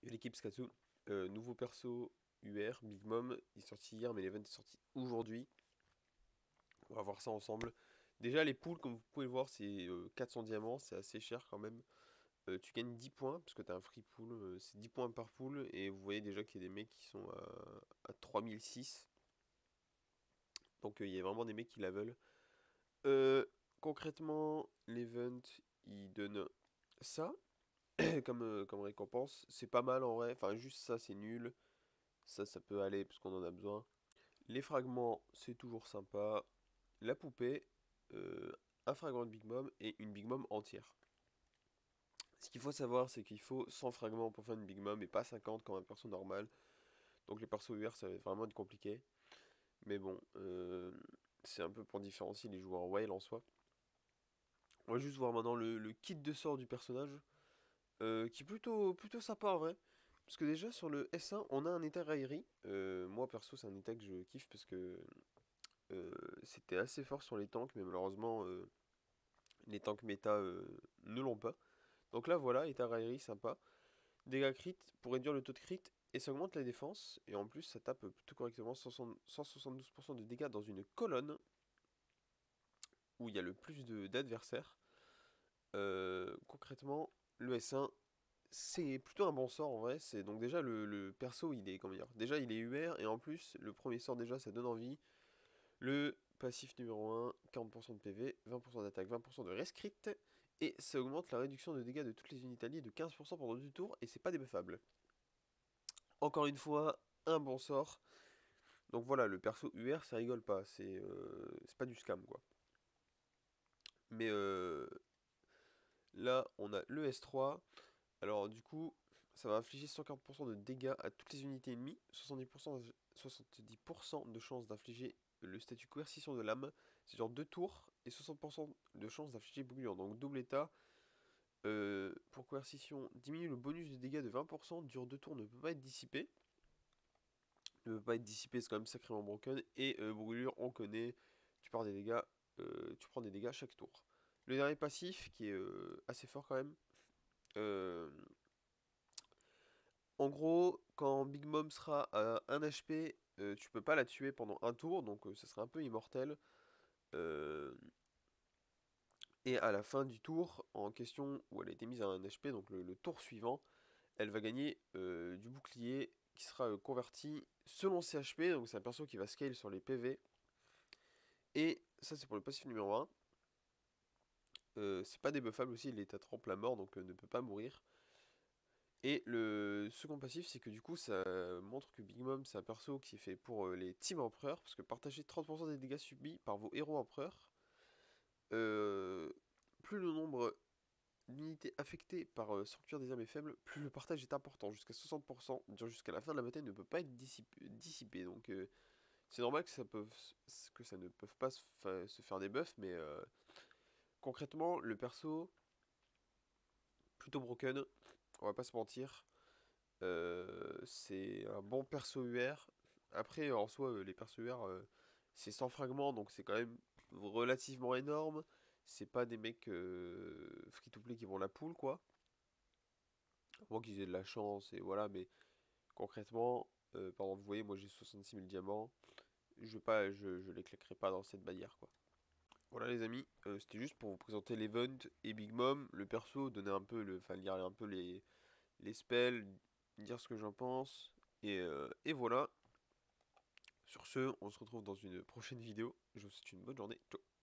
L'équipe Skatsu, nouveau perso UR, Big Mom, il est sorti hier, mais l'event est sorti aujourd'hui. On va voir ça ensemble. Déjà, les poules, comme vous pouvez le voir, c'est 400 diamants, c'est assez cher quand même. Tu gagnes 10 points, parce que tu as un free pool, c'est 10 points par pool, et vous voyez déjà qu'il y a des mecs qui sont à 3006. Donc il y a vraiment des mecs qui la veulent. Euh, Concrètement, l'event, il donne ça comme récompense. C'est pas mal en vrai, enfin juste ça c'est nul. Ça peut aller parce qu'on en a besoin. Les fragments, c'est toujours sympa. La poupée, euh, un fragment de Big Mom et une Big Mom entière. Ce qu'il faut savoir, c'est qu'il faut 100 fragments pour faire une Big Mom et pas 50 comme un perso normal. Donc les persos UR, ça va vraiment être compliqué. Mais bon, c'est un peu pour différencier les joueurs Whale en soi. On va juste voir maintenant le kit de sort du personnage, qui est plutôt sympa en vrai. Parce que déjà sur le S1, on a un état raillerie. Moi perso, c'est un état que je kiffe parce que Euh, c'était assez fort sur les tanks, mais malheureusement, les tanks méta ne l'ont pas. Donc là, voilà, état raillerie, sympa. Dégâts crit pour réduire le taux de crit, et ça augmente la défense. Et en plus, ça tape plutôt correctement 172% de dégâts dans une colonne où il y a le plus d'adversaires. Concrètement, le S1, c'est plutôt un bon sort en vrai. C'est donc déjà le perso, il est comment dire, déjà il est UR et en plus le premier sort déjà ça donne envie. Le passif numéro 1, 40% de PV, 20% d'attaque, 20% de rescrit. Et ça augmente la réduction de dégâts de toutes les unités alliées de 15% pendant 2 tours. Et c'est pas débuffable. Encore une fois, un bon sort. Donc voilà, le perso UR, ça rigole pas. C'est pas du scam quoi. Mais là, on a le S3. Alors du coup, ça va infliger 140% de dégâts à toutes les unités ennemies, 70% de chance d'infliger le statut coercition de l'âme, c'est genre 2 tours, et 60% de chance d'infliger brûlure, donc double état. Pour coercition, diminue le bonus de dégâts de 20%, dure 2 tours, ne peut pas être dissipé. Ne peut pas être dissipé, c'est quand même sacrément broken. Et brûlure, on connaît, tu prends des dégâts, tu prends des dégâts chaque tour. Le dernier passif, qui est assez fort quand même. Euh, En gros, quand Big Mom sera à 1 HP, tu peux pas la tuer pendant un tour, donc ça sera un peu immortel. Euh, et à la fin du tour en question, où elle a été mise à 1 HP, donc le tour suivant, elle va gagner du bouclier qui sera converti selon ses HP, donc c'est un perso qui va scale sur les PV. Et ça c'est pour le passif numéro 1. C'est pas débuffable aussi, il est à trempe à mort, donc ne peut pas mourir. Et le second passif, c'est que du coup, ça montre que Big Mom, c'est un perso qui est fait pour les teams empereurs, parce que partagez 30% des dégâts subis par vos héros empereurs. Euh, Plus le nombre d'unités affectées par Sanctuaire des âmes est faible, plus le partage est important, jusqu'à 60%, dure jusqu'à la fin de la bataille, ne peut pas être dissipé. Donc c'est normal que ça ne peut pas se faire des buffs, mais concrètement, le perso, plutôt broken, on va pas se mentir. C'est un bon perso UR. Après, en soi, les persos UR, c'est 100 fragments, donc c'est quand même relativement énorme. C'est pas des mecs free-to-play qui vont la poule, quoi. À moins qu'ils aient de la chance, et voilà, mais concrètement, par exemple, vous voyez, moi j'ai 66 000 diamants. Je les claquerai pas dans cette bannière, quoi. Voilà les amis, c'était juste pour vous présenter l'event et Big Mom, le perso, donner un peu enfin lire un peu les spells, dire ce que j'en pense. Et voilà. Sur ce, on se retrouve dans une prochaine vidéo. Je vous souhaite une bonne journée. Ciao.